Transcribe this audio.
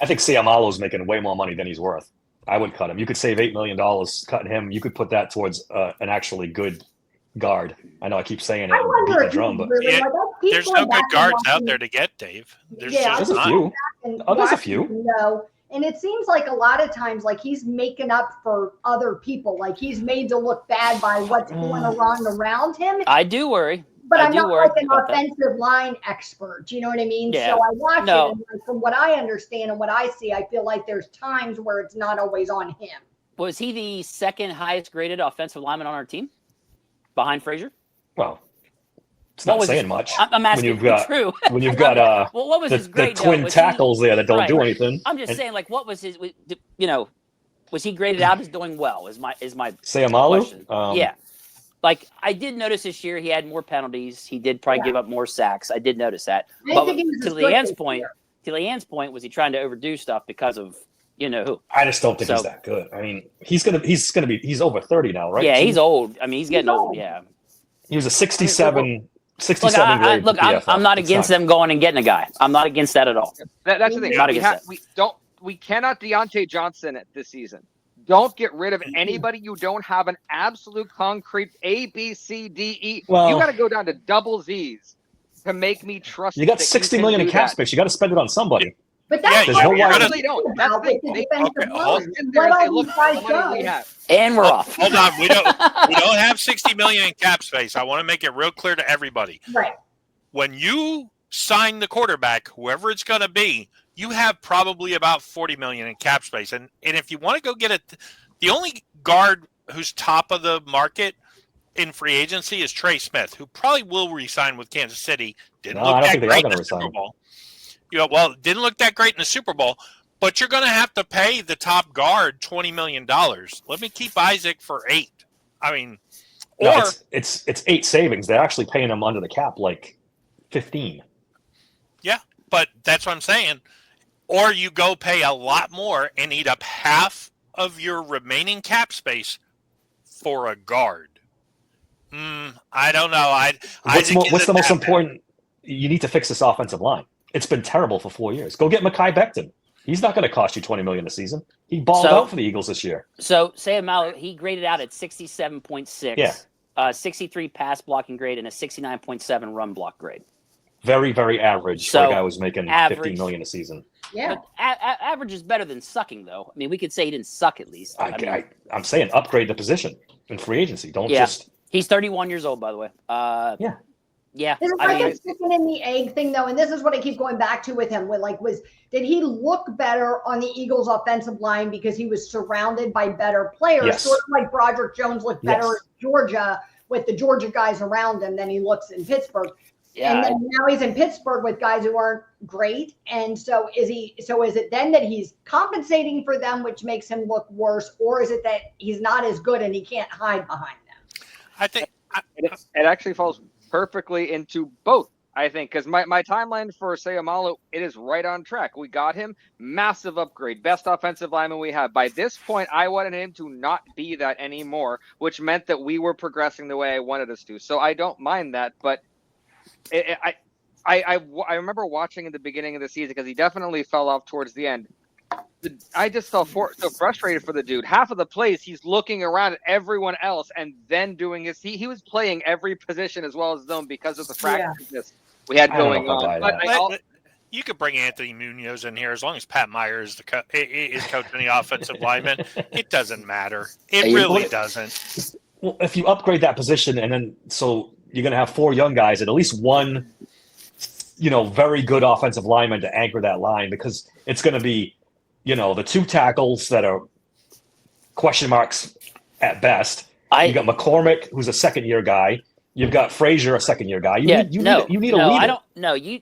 I think Siamalo's making way more money than he's worth. I would cut him. You could save $8 million cutting him. You could put that towards an actually good guard. I know I keep saying it, I wonder beating the if drum, he's but really, Yeah, like, I keep There's going no back good and guards out watching- there to get, Dave. There's Yeah, just there's a not. few. and Oh, there's a watching few. him, and it seems like a lot of times, like he's making up for other people. Like he's made to look bad by what's going wrong around him. I do worry. But I I'm do not worry like an about that. offensive line expert. You know what I mean? Yeah. So I watch No. it, and like, from what I understand and what I see, I feel like there's times where it's not always on him. Was he the second highest graded offensive lineman on our team, behind Frazier? Well, it's What not was saying his- much. I'm asking. When you've got True. when you've got Well, what was his the grade? though? twin Was he- tackles there that don't right. do anything. I'm just saying, like, what was his? Was he graded out as doing well? Is my Sayamalu? question. Yeah. Like, I did notice this year he had more penalties. He did probably give up more sacks. I did notice that. I But think he was to as good Leanne's this point, year. was he trying to overdo stuff because of who? I just don't think So- he's that good. I mean, he's over 30 now, right? Yeah, he's old. I mean, he's getting old. old. Yeah. He was a 67 Look, grade. look, for I'm not PFF. against them going and getting a guy. I'm not against that at all. That's the thing. Not against We cannot Deontay Johnson it this season. Don't get rid of anybody you don't have an absolute concrete A, B, C, D, E. Well- You got to go down to double Z's to make me trust. You got that 60 can million in do cap that. space. You got to spend it on somebody. But that's there's what no we way- really don't. That's the about thing. with the They- defensive okay, line. hold- Sit there What and say, all look these how guys much money we do. have. And we're off. Hold on, we don't have 60 million in cap space. I want to make it real clear to everybody. Right. When you sign the quarterback, whoever it's going to be, you have probably about 40 million in cap space. And if you want to go get it, the only guard who's top of the market in free agency is Trey Smith, who probably will re-sign with Kansas City. Didn't No, I look don't that think they are great in gonna the Super re-sign. Bowl. Well, didn't look that great in the Super Bowl, but you're going to have to pay the top guard $20 million. Let me keep Isaac for 8. I mean, or No, it's 8 savings. They're actually paying him under the cap like 15. yeah, but that's what I'm saying. Or you go pay a lot more and eat up half of your remaining cap space for a guard. I don't know. What's the most important? You need to fix this offensive line. It's been terrible for 4 years. Go get Mekhi Becton. He's not going to cost you $20 million a season. He balled out for the Eagles this year. So Sayamalo, he graded out at 67.6. Yeah. 63 pass blocking grade and a 69.7 run block grade. Very, very average So, for a guy who's making average. $50 million a season. Yeah. But average is better than sucking, though. I mean, we could say he didn't suck at least. I'm saying upgrade the position in free agency. Don't Yeah. just. He's 31 years old, by the way. Yeah. Yeah. It's I like mean, a chicken and the egg thing, though, and this is what I keep going back to with him. Did he look better on the Eagles' offensive line because he was surrounded by better players? Yes. Sort of like Broderick Jones looked better Yes. at Georgia with the Georgia guys around him than he looks in Pittsburgh. yeah, And then now he's in Pittsburgh with guys who aren't great. And so is it then that he's compensating for them, which makes him look worse, or is it that he's not as good and he can't hide behind them? I think It actually falls perfectly into both, I think, because my timeline for Sayamalo, it is right on track. We got him, massive upgrade, best offensive lineman we have. By this point, I wanted him to not be that anymore, which meant that we were progressing the way I wanted us to. So I don't mind that, but I remember watching in the beginning of the season because he definitely fell off towards the end. I just felt so frustrated for the dude. Half of the plays, he's looking around at everyone else and then doing his. He was playing every position as well as his own because of the fractiousness we had I don't going know if I on. buy But that. you could bring Anthony Munoz in here as long as Pat Meyer is is coaching the offensive lineman. It doesn't matter. It really doesn't. Well, if you upgrade that position and then so you're going to have 4 young guys and at least one, very good offensive lineman to anchor that line because it's going to be, the 2 tackles that are question marks at best. You got McCormick, who's a second-year guy. You've got Frazier, a second-year guy. You need a leader. I don't. No, you